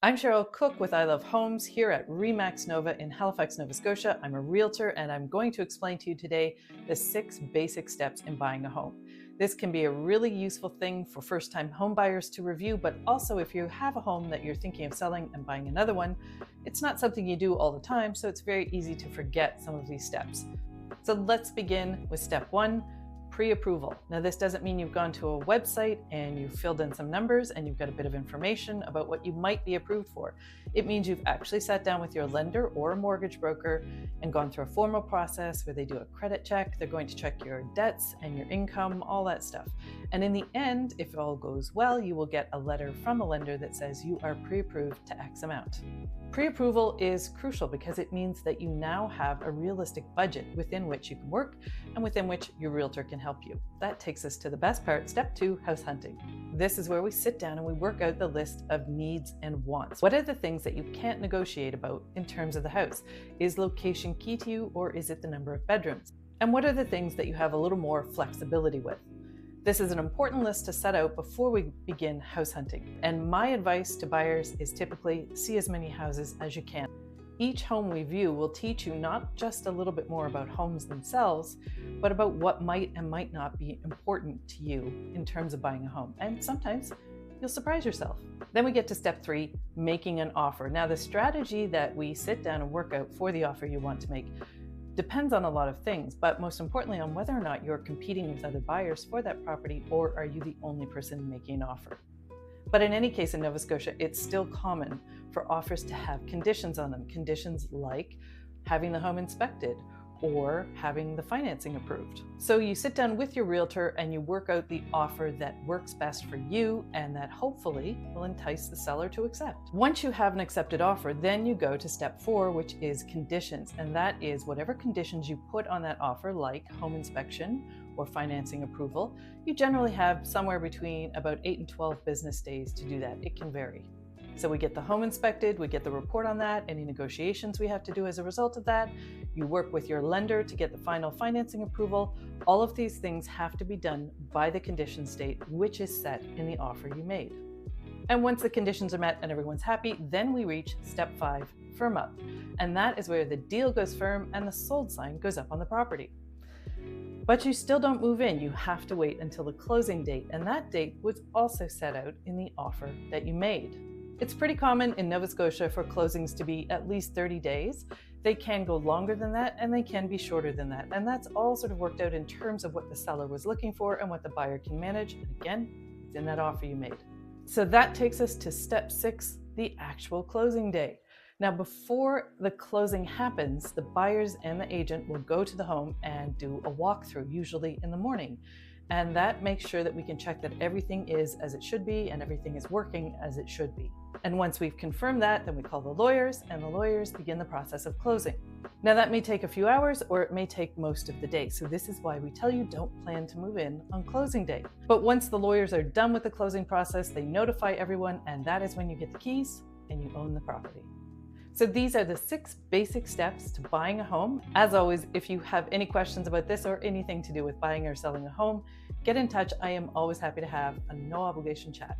I'm Cheryl Cook with I Love Homes here at RE/MAX Nova in Halifax, Nova Scotia. I'm a realtor and I'm going to explain to you today the 6 basic steps in buying a home. This can be a really useful thing for first-time home buyers to review, but also if you have a home that you're thinking of selling and buying another one, it's not something you do all the time, so it's very easy to forget some of these steps. So let's begin with step 1. Pre-approval. Now, this doesn't mean you've gone to a website and you've filled in some numbers and you've got a bit of information about what you might be approved for. It means you've actually sat down with your lender or a mortgage broker and gone through a formal process where they do a credit check. They're going to check your debts and your income, all that stuff. And in the end, if all goes well, you will get a letter from a lender that says you are pre-approved to X amount. Pre-approval is crucial because it means that you now have a realistic budget within which you can work and within which your realtor can help you. That takes us to the best part, step 2, house hunting. This is where we sit down and we work out the list of needs and wants. What are the things that you can't negotiate about in terms of the house? Is location key to you, or is it the number of bedrooms? And what are the things that you have a little more flexibility with? This is an important list to set out before we begin house hunting. And my advice to buyers is typically see as many houses as you can. Each home we view will teach you not just a little bit more about homes themselves, but about what might and might not be important to you in terms of buying a home. And sometimes you'll surprise yourself. Then we get to step 3, making an offer. Now, the strategy that we sit down and work out for the offer you want to make depends on a lot of things, but most importantly on whether or not you're competing with other buyers for that property, or are you the only person making an offer. But in any case, in Nova Scotia, it's still common for offers to have conditions on them. Conditions like having the home inspected or having the financing approved. So you sit down with your realtor and you work out the offer that works best for you and that hopefully will entice the seller to accept. Once you have an accepted offer, then you go to step 4, which is conditions. And that is whatever conditions you put on that offer, like home inspection or financing approval. You generally have somewhere between about 8 and 12 business days to do that. It can vary. So we get the home inspected, we get the report on that, any negotiations we have to do as a result of that. You work with your lender to get the final financing approval. All of these things have to be done by the conditions date, which is set in the offer you made. And once the conditions are met and everyone's happy, then we reach step 5, firm up. And that is where the deal goes firm and the sold sign goes up on the property. But you still don't move in. You have to wait until the closing date, and that date was also set out in the offer that you made. It's pretty common in Nova Scotia for closings to be at least 30 days. They can go longer than that and they can be shorter than that. And that's all sort of worked out in terms of what the seller was looking for and what the buyer can manage. And again, it's in that offer you made. So that takes us to step 6, the actual closing day. Now, before the closing happens, the buyers and the agent will go to the home and do a walkthrough, usually in the morning. And that makes sure that we can check that everything is as it should be and everything is working as it should be. And once we've confirmed that, then we call the lawyers and the lawyers begin the process of closing. Now, that may take a few hours or it may take most of the day. So this is why we tell you don't plan to move in on closing day. But once the lawyers are done with the closing process, they notify everyone, and that is when you get the keys and you own the property. So these are the 6 basic steps to buying a home. As always, if you have any questions about this or anything to do with buying or selling a home, get in touch. I am always happy to have a no obligation chat.